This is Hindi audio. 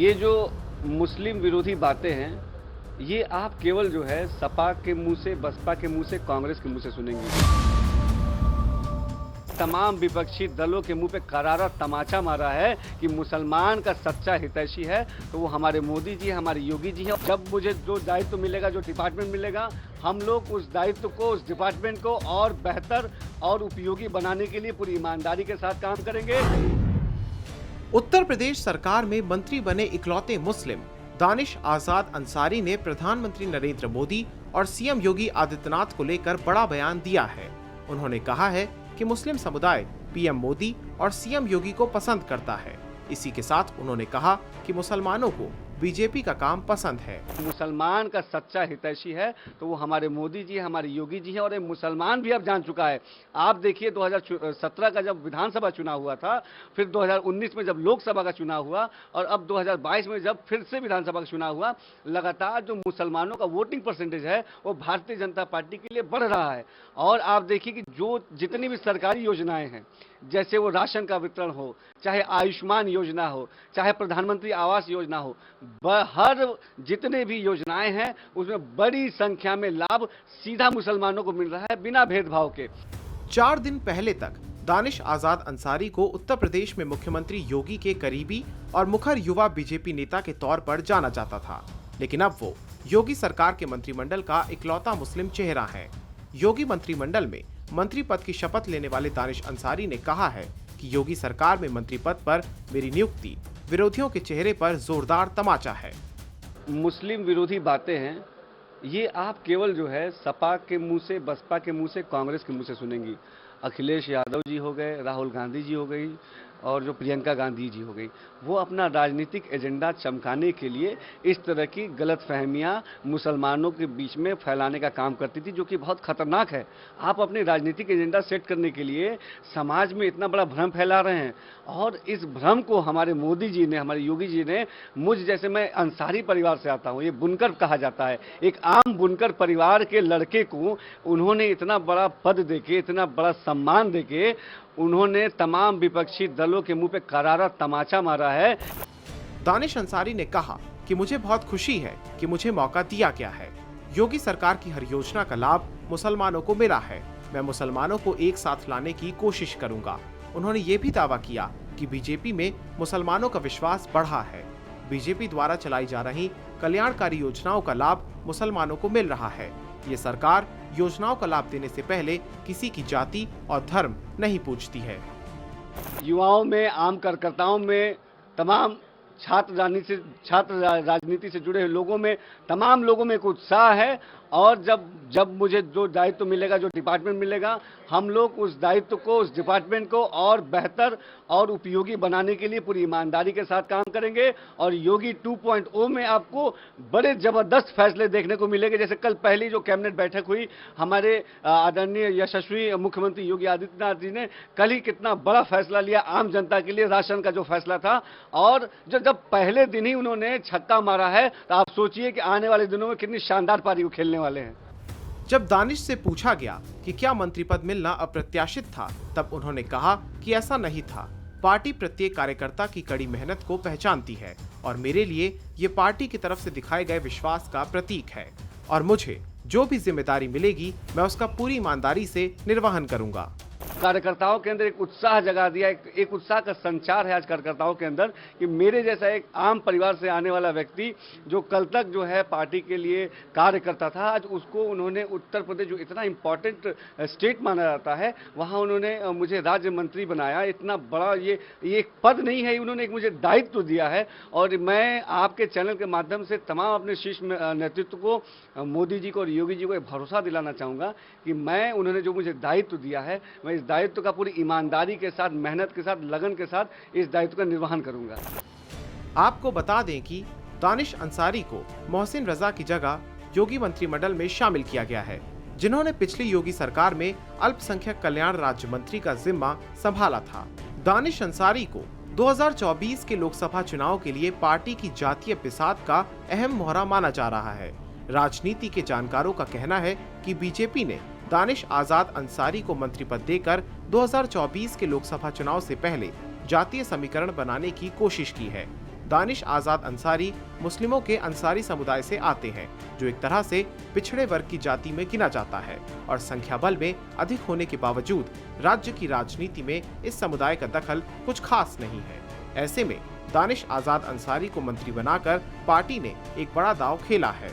ये जो मुस्लिम विरोधी बातें हैं, ये आप केवल जो है सपा के मुंह से, बसपा के मुंह से, कांग्रेस के मुंह से सुनेंगे। तमाम विपक्षी दलों के मुंह पे करारा तमाचा मारा है कि मुसलमान का सच्चा हितैषी है तो वो हमारे मोदी जी, हमारे योगी जी हैं। जब मुझे जो दायित्व मिलेगा, जो डिपार्टमेंट मिलेगा, हम लोग उस दायित्व को, उस डिपार्टमेंट को और बेहतर और उपयोगी बनाने के लिए पूरी ईमानदारी के साथ काम करेंगे। उत्तर प्रदेश सरकार में मंत्री बने इकलौते मुस्लिम दानिश आजाद अंसारी ने प्रधानमंत्री नरेंद्र मोदी और सीएम योगी आदित्यनाथ को लेकर बड़ा बयान दिया है। उन्होंने कहा है कि मुस्लिम समुदाय पीएम मोदी और सीएम योगी को पसंद करता है। इसी के साथ उन्होंने कहा कि मुसलमानों को बीजेपी का काम पसंद है। मुसलमान का सच्चा हितैषी है तो वो हमारे मोदी जी, हमारे योगी जी हैं और ये मुसलमान भी अब जान चुका है। आप देखिए 2017 का जब विधानसभा चुनाव हुआ था, फिर 2019 में जब लोकसभा का चुनाव हुआ और अब 2022 में जब फिर से विधानसभा का चुनाव हुआ, लगातार जो मुसलमानों का वोटिंग परसेंटेज है वो भारतीय जनता पार्टी के लिए बढ़ रहा है। और आप देखिए कि जो जितनी भी सरकारी योजनाएं हैं, जैसे वो राशन का वितरण हो, चाहे आयुष्मान योजना हो, चाहे प्रधानमंत्री आवास योजना हो, हर जितने भी योजनाएं हैं उसमें बड़ी संख्या में लाभ सीधा मुसलमानों को मिल रहा है बिना भेदभाव के। 4 दिन पहले तक दानिश आजाद अंसारी को उत्तर प्रदेश में मुख्यमंत्री योगी के करीबी और मुखर युवा बीजेपी नेता के तौर पर जाना जाता था, लेकिन अब वो योगी सरकार के मंत्रिमंडल का इकलौता मुस्लिम चेहरा है। योगी मंत्रिमंडल में मंत्री पद की शपथ लेने वाले दानिश अंसारी ने कहा है कि योगी सरकार में मंत्री पद पर मेरी नियुक्ति विरोधियों के चेहरे पर जोरदार तमाचा है। मुस्लिम विरोधी बातें हैं, ये आप केवल जो है सपा के मुंह से, बसपा के मुंह से, कांग्रेस के मुंह से सुनेंगी। अखिलेश यादव जी हो गए, राहुल गांधी जी हो गई और जो प्रियंका गांधी जी हो गई, वो अपना राजनीतिक एजेंडा चमकाने के लिए इस तरह की गलतफहमियां मुसलमानों के बीच में फैलाने का काम करती थी, जो कि बहुत खतरनाक है। आप अपने राजनीतिक एजेंडा सेट करने के लिए समाज में इतना बड़ा भ्रम फैला रहे हैं और इस भ्रम को हमारे मोदी जी ने, हमारे योगी जी ने, मुझ जैसे, मैं अंसारी परिवार से आता हूँ, ये बुनकर कहा जाता है, एक आम बुनकर परिवार के लड़के को उन्होंने इतना बड़ा पद देके, इतना बड़ा सम्मान देके उन्होंने तमाम विपक्षी दलों के मुंह पे करारा तमाचा मारा है। दानिश अंसारी ने कहा कि मुझे बहुत खुशी है कि मुझे मौका दिया गया है। योगी सरकार की हर योजना का लाभ मुसलमानों को मिला है। मैं मुसलमानों को एक साथ लाने की कोशिश करूंगा। उन्होंने ये भी दावा किया कि बीजेपी में मुसलमानों का विश्वास बढ़ा है। बीजेपी द्वारा चलाई जा रही कल्याणकारी योजनाओं का लाभ मुसलमानों को मिल रहा है। ये सरकार योजनाओं का लाभ देने से पहले किसी की जाति और धर्म नहीं पूछती है। युवाओं में, आम कार्यकर्ताओं में, तमाम छात्र राजनीति से जुड़े लोगों में, तमाम लोगों में एक उत्साह है और जब मुझे जो दायित्व मिलेगा, जो डिपार्टमेंट मिलेगा, हम लोग उस दायित्व को, उस डिपार्टमेंट को और बेहतर और उपयोगी बनाने के लिए पूरी ईमानदारी के साथ काम करेंगे। और योगी 2.0 में आपको बड़े जबरदस्त फैसले देखने को मिलेंगे। जैसे कल पहली जो कैबिनेट बैठक हुई, हमारे आदरणीय यशस्वी मुख्यमंत्री योगी आदित्यनाथ जी ने कल ही कितना बड़ा फैसला लिया आम जनता के लिए, राशन का जो फैसला था। और जब पहले दिन ही उन्होंने छक्का मारा है तो आप सोचिए कि आने वाले दिनों में कितनी शानदार पारी वो खेलने वाले हैं। जब दानिश से पूछा गया कि क्या मंत्री पद मिलना अप्रत्याशित था, तब उन्होंने कहा कि ऐसा नहीं था। पार्टी प्रत्येक कार्यकर्ता की कड़ी मेहनत को पहचानती है और मेरे लिए ये पार्टी की तरफ से दिखाए गए विश्वास का प्रतीक है और मुझे जो भी जिम्मेदारी मिलेगी मैं उसका पूरी ईमानदारी से निर्वहन करूंगा। कार्यकर्ताओं के अंदर एक उत्साह जगा दिया, एक उत्साह का संचार है आज कार्यकर्ताओं के अंदर कि मेरे जैसा एक आम परिवार से आने वाला व्यक्ति जो कल तक जो है पार्टी के लिए कार्य करता था, आज उसको उन्होंने उत्तर प्रदेश, जो इतना इंपॉर्टेंट स्टेट माना जाता है, वहां उन्होंने मुझे राज्य मंत्री बनाया। इतना बड़ा ये एक पद नहीं है, उन्होंने एक मुझे दायित्व दिया है। और मैं आपके चैनल के माध्यम से तमाम अपने शीर्ष नेतृत्व को, मोदी जी को और योगी जी को एक भरोसा दिलाना चाहूंगा कि मैं, उन्होंने जो मुझे दायित्व दिया है, मैं इस दायित्व का पूरी ईमानदारी के साथ, मेहनत के साथ, लगन के साथ इस दायित्व का निर्वहन करूंगा। आपको बता दें कि दानिश अंसारी को मोहसिन रजा की जगह योगी मंत्रिमंडल में शामिल किया गया है, जिन्होंने पिछली योगी सरकार में अल्पसंख्यक कल्याण राज्य मंत्री का जिम्मा संभाला था। दानिश अंसारी को 2024 के लोकसभा चुनाव के लिए पार्टी की जातीय बिसात का अहम मोहरा माना जा रहा है। राजनीति के जानकारों का कहना है कि बीजेपी ने दानिश आजाद अंसारी को मंत्री पद देकर 2024 के लोकसभा चुनाव से पहले जातीय समीकरण बनाने की कोशिश की है। दानिश आजाद अंसारी मुस्लिमों के अंसारी समुदाय से आते हैं, जो एक तरह से पिछड़े वर्ग की जाति में गिना जाता है और संख्या बल में अधिक होने के बावजूद राज्य की राजनीति में इस समुदाय का दखल कुछ खास नहीं है। ऐसे में दानिश आजाद अंसारी को मंत्री बनाकर पार्टी ने एक बड़ा दांव खेला है।